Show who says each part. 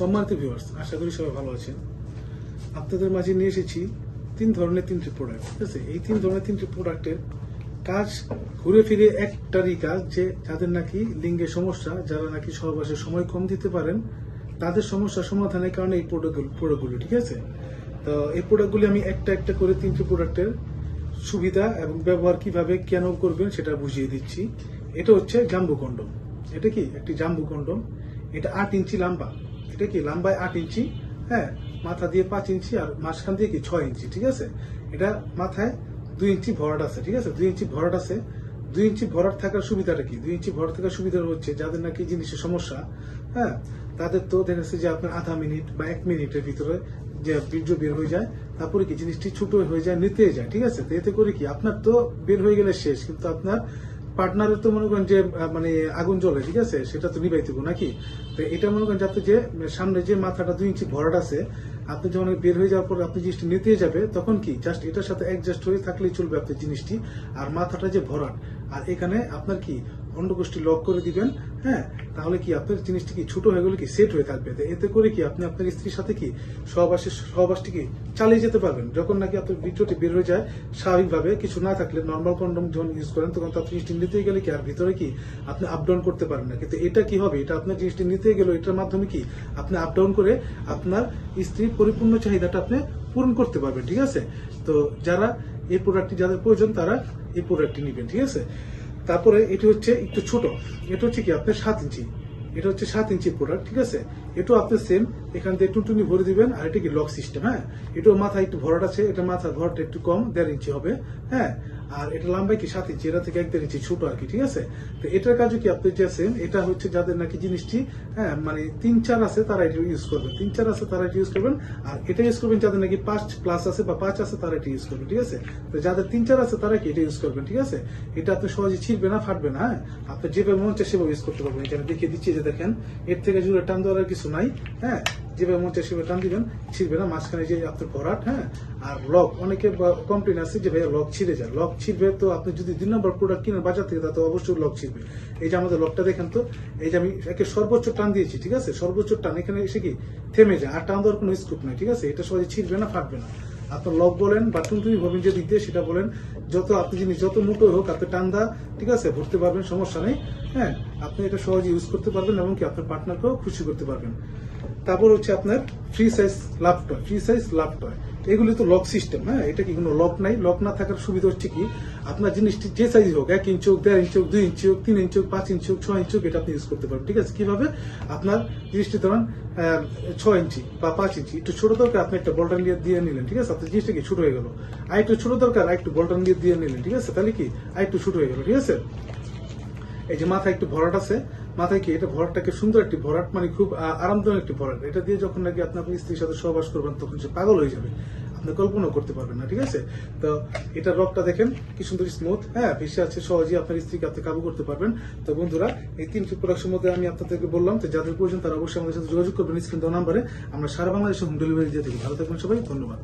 Speaker 1: সম্মানিত ভিউয়ার্স, আশা করি সবাই ভালো আছেন। আপনাদের মাঝে নিয়ে এসেছি 3 ধরনের 3টি প্রোডাক্ট। ঠিক আছে, এই 3 ধরনের 3টি প্রোডাক্টের কাজ ঘুরে ফিরে একটারই কাজ, যে যাদের নাকি লিঙ্গের সমস্যা, যারা নাকি সহবাসের সময় কম দিতে পারেন, তাদের সমস্যা সমাধানের কারণে এই প্রোডাক্টগুলো। ঠিক আছে, তো এই প্রোডাক্টগুলি আমি একটা একটা করে 3টি প্রোডাক্টের সুবিধা এবং ব্যবহার কিভাবে কেন করবেন সেটা বুঝিয়ে দিচ্ছি। এটা হচ্ছে জাম্বু কন্ডম। এটা কি একটি জাম্বু কন্ডম। এটা 8 ইঞ্চি লম্বা। এটা কি লম্বায় 8 ইঞ্চি, হ্যাঁ, মাথা দিয়ে 5 ইঞ্চি আর মাঝখান দিয়ে কি 6 ইঞ্চি। ঠিক আছে, এটা মাথায় 2 ইঞ্চি ভরাট আছে। ঠিক আছে, 2 ইঞ্চি ভরাট আছে। 2 ইঞ্চি ভরাট থাকার সুবিধাটা কি? 2 ইঞ্চি ভরাট থাকার সুবিধা হচ্ছে যাদের নাকি জিনিসের সমস্যা, হ্যাঁ, তাদের তো দেখা যাচ্ছে যে আপনার আধা মিনিট বা 1 মিনিটের ভিতরে যে বীর্য বের হয়ে যায়, তারপরে কি জিনিসটি ছোট হয়ে যায়, নিতে যায়। ঠিক আছে, তো এতে করে কি আপনার তো বের হয়ে গেলে শেষ, কিন্তু আপনার পার্টনারের তো মনে করেন যে মানে আগুন জ্বলে। ঠিক আছে, সেটা তো নিবাইতে নাকি। তো এটা মনে করেন যে আপনি যে সামনে যে মাথাটা 2 ইঞ্চি ভরাট আছে, আপনি যখন বের হয়ে যাওয়ার পর আপনি জিনিসটি নিতে যাবে, তখন কি জাস্ট এটার সাথে অ্যাডজাস্ট হয়ে থাকলেই চলবে আপনার জিনিসটি। আর মাথাটা যে ভরাট, আর এখানে আপনার কি অন্ডকোষ্ঠী লক করে দিবেন, হ্যাঁ, তাহলে কি আপনার জিনিসটি কি ছোট হয়ে গেলে কি সেট হয়ে থাকবে। এতে করে কি আপনি আপনার স্ত্রীর সাথে কি সহবাসটি কি চালিয়ে যেতে পারবেন। যখন নাকি আপনার বীর্যটি বের হয়ে যায় স্বাভাবিকভাবে, কিছু না থাকলে নর্মাল কন্ডম যখন ইউজ করেন, তখন তার জিনিসটি নিতে গেলে কি আর ভিতরে কি আপনি আপ ডাউন করতে পারেন না। কিন্তু এটা কি হবে, এটা আপনার জিনিসটি নিতে গেলে এটার মাধ্যমে কি আপনি আপ ডাউন করে আপনার স্ত্রীর পরিপূর্ণ চাহিদাটা আপনি পূরণ করতে পারবেন। ঠিক আছে, তো যারা এই প্রোডাক্টটি যাদের প্রয়োজন তারা এই প্রোডাক্টটি নেবেন। ঠিক আছে, তারপরে এটি হচ্ছে একটু ছোট। এটা হচ্ছে কি আপনার 7 ইঞ্চি। এটা হচ্ছে 7 ইঞ্চি প্রোডাক্ট। ঠিক আছে, এটাও আপনি সেম এখান থেকে টুনটুনি ভরে দিবেন। আর এটা কি লক সিস্টেম, হ্যাঁ, এটাও মাথা একটু ভরাট আছে। এটা মাথার ভরটা একটু কম, 1.5 ইঞ্চি হবে, হ্যাঁ, আর এটা লম্বাই কি 7 ইঞ্চি, এটা থেকে 1.5 ইঞ্চি ছোট আর কি। ঠিক আছে, তো এটার কাজও কি আপনি যে সেম। এটা হচ্ছে যাদের নাকি জিনিসটি, হ্যাঁ, মানে 3-4 আছে তারা এটা ইউজ করবেন। 3-4 আছে তারা এটা ইউজ করবেন। আর এটা ইউজ করবেন যাদের নাকি 5+ আছে বা 5 আছে তারা এটা ইউজ করবেন। ঠিক আছে, তো যাদের 3-4 আছে তারা কি এটা ইউজ করবেন। ঠিক আছে, এটা আপনি সহজে ছিঁড়বে না, ফাটবে না, হ্যাঁ, আপনি যেভাবে মন চায় সেভাবে ইউজ করতে পারবেন। এখানে দেখিয়ে দিচ্ছি, যে দেখেন এর থেকে জুড়ে টান দেওয়ার কিছু নাই, হ্যাঁ, যেভাবে মন চায় সেভাবে টান দিবেন, ছিঁড়বে না। মাঝখানে যে আপনার ভরাট, হ্যাঁ, আর লক, অনেকে কমপ্লেন আছে যে ভাইয়া লক ছিঁড়ে যায়। লক ছিঁড়বে তো আপনি যদি 2 নম্বর প্রোডাক্ট কিনেন বাজার থেকে, তাতে অবশ্যই লক ছিঁড়বে। এই যে আমাদের লকটা দেখেন তো, এই যে আমি একে সর্বোচ্চ টান দিয়েছি। ঠিক আছে, সর্বোচ্চ টান, এখানে এসে কি থেমে যায়, আর টান দেওয়ার কোনো স্কোপ নাই। ঠিক আছে, এটা সহজে ছিঁড়বে না, ফাটবে না। আপনার লক বলেন বা টুনটুনি ভাবেন যে দিতে, সেটা বলেন, যত আপনি জিনিস যত মোটো হোক আপনি টান দা, ঠিক আছে, ভরতে পারবেন, সমস্যা নেই, হ্যাঁ, আপনি এটা সহজে ইউজ করতে পারবেন এবং কি আপনার পার্টনারকেও খুশি করতে পারবেন। তারপর হচ্ছে আপনার ফ্রি সাইজ লাভ টয়। এগুলি তো লক সিস্টেম, হ্যাঁ, এটা কি কোনো লক নাই। লক না থাকার সুবিধা হচ্ছে কি আপনার জিনিসটি যে সাইজ হোক, 1 ইঞ্চি হোক, 1.5 ইঞ্চি হোক, 2 ইঞ্চি হোক, 3 ইঞ্চি হোক, 5 ইঞ্চি হোক, 6 ইঞ্চি হোক, এটা আপনি ইউজ করতে পারবেন। ঠিক আছে, কিভাবে আপনার জিনিসটি ধরেন 6 ইঞ্চি বা 5 ইঞ্চি, একটু ছোট দরকার আপনি একটা বল্টন দিয়ে নিলেন। ঠিক আছে, আপনার জিনিসটা কি ছোট হয়ে গেল। আর একটু ছোট দরকার, আর একটু বল্টন দিয়ে নিলেন। ঠিক আছে, তাহলে কি আর একটু ছোট হয়ে গেল। ঠিক আছে, এই যে মাথায় একটু ভরাট আছে, মাথায় কি এটা ভরাটটাকে সুন্দর একটি ভরাট, মানে খুব আরামদায়ক একটি ভরাট। এটা দিয়ে যখন নাকি আপনি আপনার স্ত্রীর সাথে সহবাস করবেন, তখন সে পাগল হয়ে যাবে, আপনি কল্পনা করতে পারবেন না। ঠিক আছে, তো এটার রকটা দেখেন কি সুন্দর স্মুথ, হ্যাঁ, ভেসে আছে, সহজেই আপনার স্ত্রীকে আপনি কাবু করতে পারবেন। তো বন্ধুরা, এই 3টি প্রোডাক্টের মধ্যে আমি আপনাদেরকে বললাম, তো যাদের প্রয়োজন তারা অবশ্যই আমাদের সাথে যোগাযোগ করবেন স্ক্রিন দেওয়া নাম্বারে। আমরা সারা বাংলাদেশে হোম ডেলিভারি দিয়ে থাকি। ভালো থাকবেন সবাই, ধন্যবাদ।